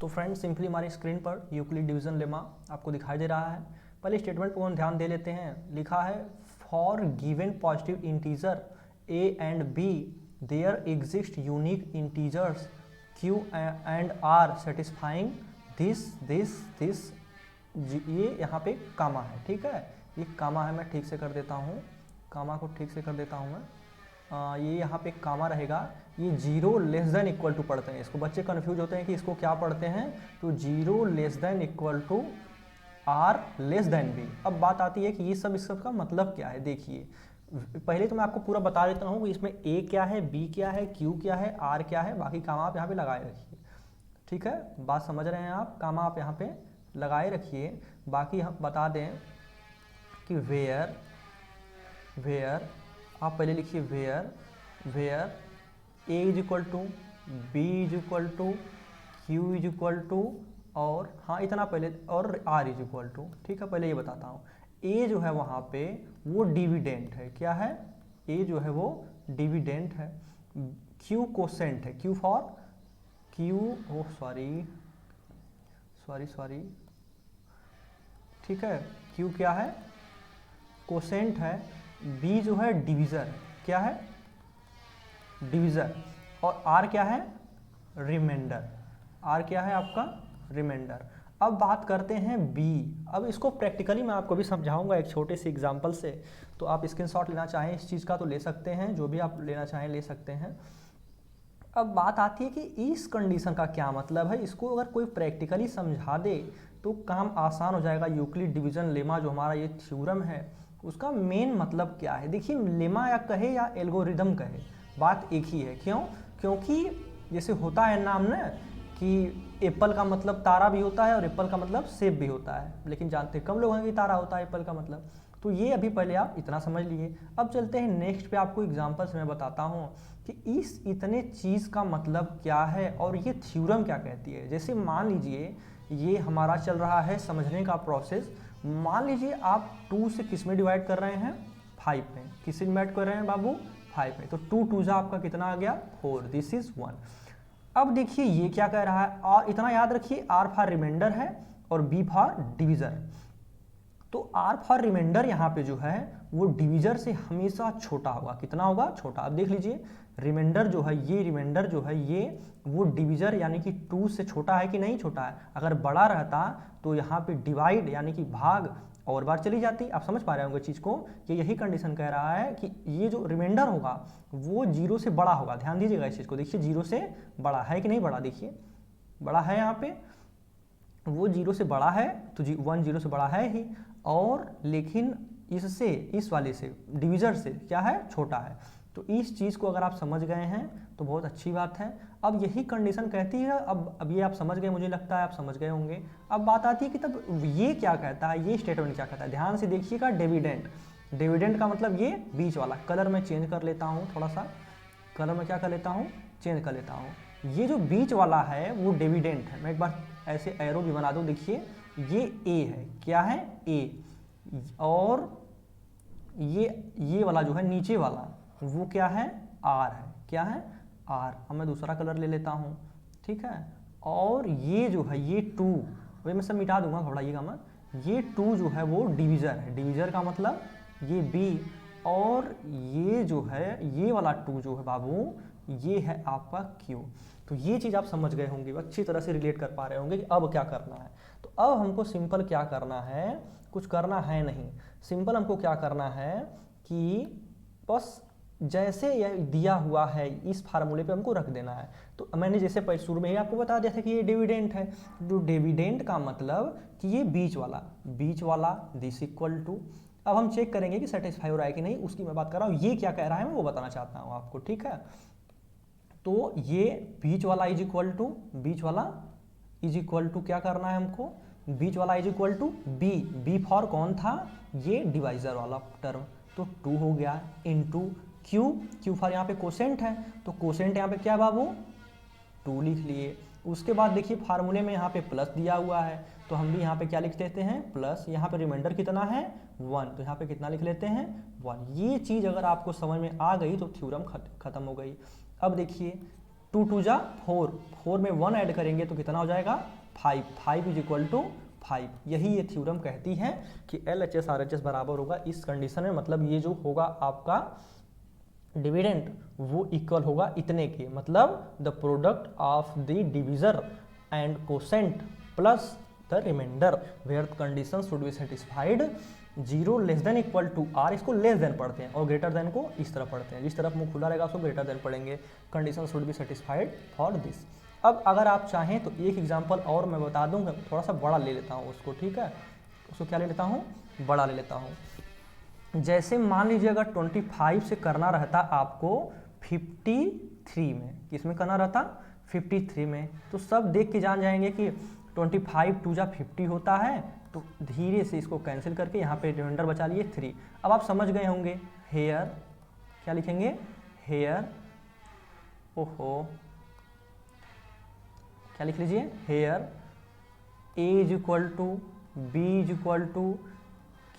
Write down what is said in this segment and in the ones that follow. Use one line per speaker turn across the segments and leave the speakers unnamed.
तो friends simply हमारी screen पर यूक्लिड डिवीजन लेमा आपको दिखाई दे रहा है। पहले स्टेटमेंट को हम ध्यान दे लेते हैं। लिखा है for given positive integer a and b there exist unique integers q and r satisfying this ये यहाँ पे कामा है, ठीक है। ये कामा है, मैं ठीक से कर देता हूँ, कामा को ठीक से कर देता हूँ मैं। ये यहाँ पे कामा रहेगा। ये 0 लेस देन इक्वल टू पढ़ते हैं, इसको बच्चे कंफ्यूज होते हैं कि इसको क्या पढ़ते हैं। तो 0 less than equal to r less than b. अब बात आती है कि ये सब इसका का मतलब क्या है। देखिए पहले तो मैं आपको पूरा बता देता हूँ कि इसमें ए क्या है, बी क्या है, क्यू क्या है, आर क्या है, बाकी कामा आप यहाँ पे लगाए रखिए, ठीक है। बात समझ रहे हैं आप, कामा आप यहाँ पे लगाए रखिए। बाकी हम बता दें कि वेयर आप पहले लिखिए where a is equal to b is equal to q is equal to और हाँ इतना पहले और आर इज इक्वल टू, ठीक है। पहले ये बताता हूँ, ए जो है वहाँ पे वो डिविडेंट है। क्या है? ए जो है वो डिविडेंट है। क्यू कोसेंट है, क्यू फॉर क्यू सॉरी ठीक है। क्यू क्या है? कोसेंट है। बी जो है डिविजर है। क्या है? डिविजर। और आर क्या है? रिमाइंडर। आर क्या है आपका? रिमाइंडर। अब बात करते हैं बी। अब इसको प्रैक्टिकली मैं आपको भी समझाऊंगा एक छोटे से एग्जांपल से। तो आप स्क्रीनशॉट लेना चाहें इस चीज़ का तो ले सकते हैं, जो भी आप लेना चाहें ले सकते हैं। अब बात आती है कि इस कंडीशन का क्या मतलब है। इसको अगर कोई प्रैक्टिकली समझा दे तो काम आसान हो जाएगा। यूक्लिड डिवीजन लेमा जो हमारा ये थ्योरम है उसका मेन मतलब क्या है। देखिए लेमा या कहे या एल्गोरिदम कहे, बात एक ही है। क्यों? क्योंकि जैसे होता है नाम ना कि एप्पल का मतलब तारा भी होता है और एप्पल का मतलब सेब भी होता है, लेकिन जानते कम लोग हैं कि तारा होता है एप्पल का मतलब। तो ये अभी पहले आप इतना समझ लिए। अब चलते हैं नेक्स्ट पे, आपको एग्जांपल से मैं बताता हूँ कि इस इतने चीज़ का मतलब क्या है और ये थ्योरम क्या कहती है। जैसे मान लीजिए ये हमारा चल रहा है समझने का प्रोसेस। मान लीजिए आप 2 से किस में डिवाइड कर रहे हैं? 5 में। किस में डिवाइड कर रहे हैं बाबू? 5 में। तो 2 2 जा आपका कितना आ गया? 4। This is 1। अब देखिए ये क्या कह रहा है, और इतना याद रखिए आर फॉर रिमाइंडर है और बी फॉर डिविजर। तो आर फॉर रिमाइंडर यहाँ पे जो है वो डिविजर से हमेशा छोटा होगा। कितना होगा? छोटा। अब देख लीजिए रिमाइंडर जो है ये रिमाइंडर जो है ये वो डिविजर यानी कि 2 से छोटा है कि नहीं छोटा है। अगर बड़ा रहता तो यहाँ पे डिवाइड यानी कि भाग और बार चली जाती। आप समझ पा रहे होंगे चीज़ को कि यही कंडीशन कह रहा है कि ये जो रिमाइंडर होगा वो 0 से बड़ा होगा। ध्यान दीजिएगा इस चीज़ को। देखिए 0 से बड़ा है कि नहीं बड़ा? देखिए बड़ा है, यहाँ पे वो 0 से बड़ा है तो 1 0 से बड़ा है ही, और लेकिन इससे इस वाले से डिविजर से क्या है? छोटा है। तो इस चीज़ को अगर आप समझ गए हैं तो बहुत अच्छी बात है। अब यही कंडीशन कहती है, अब ये आप समझ गए, मुझे लगता है आप समझ गए होंगे। अब बात आती है कि तब ये क्या कहता है, ये स्टेटमेंट क्या कहता है। ध्यान से देखिएगा। डिविडेंट का मतलब ये बीच वाला। कलर में चेंज कर लेता हूँ, थोड़ा सा कलर में क्या कर लेता हूँ? चेंज कर लेता हूँ। ये जो बीच वाला है वो डिविडेंट है। मैं एक बार ऐसे एरो भी बना दूँ। देखिए ये ए है। क्या है? ए। और ये वाला जो है नीचे वाला वो क्या है? आर है। क्या है? आर। अब मैं दूसरा कलर ले लेता हूँ, ठीक है। और ये जो है ये 2, वही मैं सब मिटा दूंगा, घबराइएगा मत। ये 2 जो है वो डिविजर है। डिविजर का मतलब ये बी, और ये जो है ये वाला 2 जो है बाबू ये है आपका क्यू। तो ये चीज़ आप समझ गए होंगे, अच्छी तरह से रिलेट कर पा रहे होंगे कि अब क्या करना है। तो अब हमको सिंपल क्या करना है, कुछ करना है नहीं। सिंपल हमको क्या करना है कि बस जैसे ये दिया हुआ है इस फार्मूले पे हमको रख देना है। तो मैंने जैसे पहले शुरू में ही आपको बता दिया था कि ये डिविडेंट है। जो डिविडेंट का मतलब कि ये बीच वाला दिस इक्वल टू। अब हम चेक करेंगे कि सेटिस्फाई हो रहा है कि नहीं, उसकी मैं बात कर रहा हूँ। ये क्या कह रहा है मैं वो बताना चाहता हूँ आपको, ठीक है। तो ये बीच वाला इज इक्वल टू क्या करना है हमको? बीच वाला is equal to b for कौन था? ये डिवाइजर वाला टर्म। तो 2 हो गया इनटू क्यू फॉर यहाँ पे कोसेंट है। तो कोसेंट यहाँ पे क्या है बाबू? 2 लिख लिए। उसके बाद देखिए फार्मूले में यहाँ पे प्लस दिया हुआ है तो हम भी यहाँ पे क्या लिख देते हैं? प्लस। यहाँ पे रिमाइंडर कितना है? 1। तो यहाँ पे कितना लिख लेते हैं? 1। ये चीज़ अगर आपको समझ में आ गई तो थ्योरम खत्म हो गई। अब देखिए 2 2 जा 4, 4 में 1 ऐड करेंगे तो कितना हो जाएगा 5, 5 इज इक्वल टू 5। यही ये थ्योरम कहती है कि LHS RHS बराबर होगा इस कंडीशन में, मतलब ये जो होगा आपका डिविडेंड वो इक्वल होगा इतने के, मतलब the product of the divisor and quotient plus the remainder where condition should be satisfied. 0 less than equal to r, इसको लेस देन पढ़ते हैं, और ग्रेटर देन को इस तरह पढ़ते हैं, जिस तरफ मुंह खुला रहेगा उसको ग्रेटर देन पढ़ेंगे। Condition should be satisfied for this. अब अगर आप चाहें तो एक एग्जांपल और मैं बता दूंगा, थोड़ा सा बड़ा ले लेता हूँ उसको, ठीक है, उसको क्या ले लेता हूँ, बड़ा ले लेता हूँ। जैसे मान लीजिए अगर 25 से करना रहता आपको 53 में, किसमें करना रहता 53 में, तो सब देख के जान जाएंगे कि 25 2 जा 50 होता है, तो धीरे से इसको कैंसिल करके यहाँ पे रिमाइंडर बचा लिए 3। अब आप समझ गए होंगे, हेयर क्या लिखेंगे, हेयर, ओहो क्या लिख लीजिए, here A is equal to B is equal to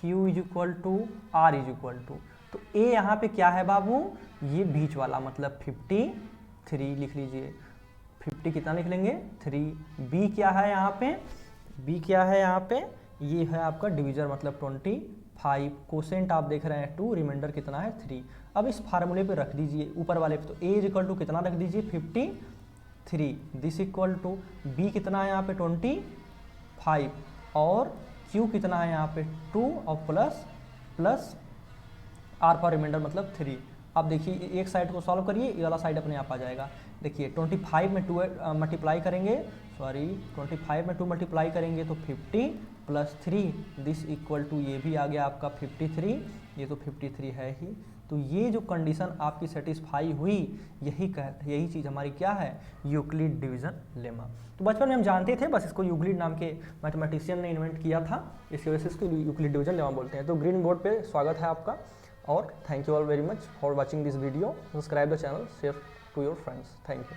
Q is equal to R is equal to, तो A यहाँ पे क्या है बाबू, ये बीच वाला, मतलब 53 लिख लीजिए, 50 कितना लिख लेंगे 3। B क्या है यहाँ पे, B क्या है यहाँ पे, ये है आपका डिविजर, मतलब 25, कोसेंट आप देख रहे हैं 2, रिमाइंडर कितना है 3। अब इस फार्मूले पे रख दीजिए ऊपर वाले पे, तो A इज इक्वल टू कितना रख दीजिए 53, दिस इक्वल टू B कितना है यहाँ पे 25, और Q कितना है यहाँ पे 2, और प्लस R पर रिमाइंडर मतलब 3। अब देखिए एक साइड को सॉल्व करिए, ये वाला साइड अपने आप आ जाएगा। देखिए 25 में 2 मल्टीप्लाई करेंगे, 25 में 2 मल्टीप्लाई करेंगे तो 50 प्लस 3, दिस इक्वल टू ये भी आ गया आपका 53, ये तो 53 है ही। तो ये जो कंडीशन आपकी सेटिस्फाई हुई, यही चीज़ हमारी क्या है, यूक्लिड डिवीजन लेमा। तो बचपन में हम जानते थे, बस इसको यूक्लिड नाम के मैथमेटिशियन ने इन्वेंट किया था, इसकी वजह से इसको यूक्लिड डिवीजन लेमा बोलते हैं। तो ग्रीन बोर्ड पे स्वागत है आपका, और thank you all very much for watching this video. Subscribe the channel, share to your friends, thank you.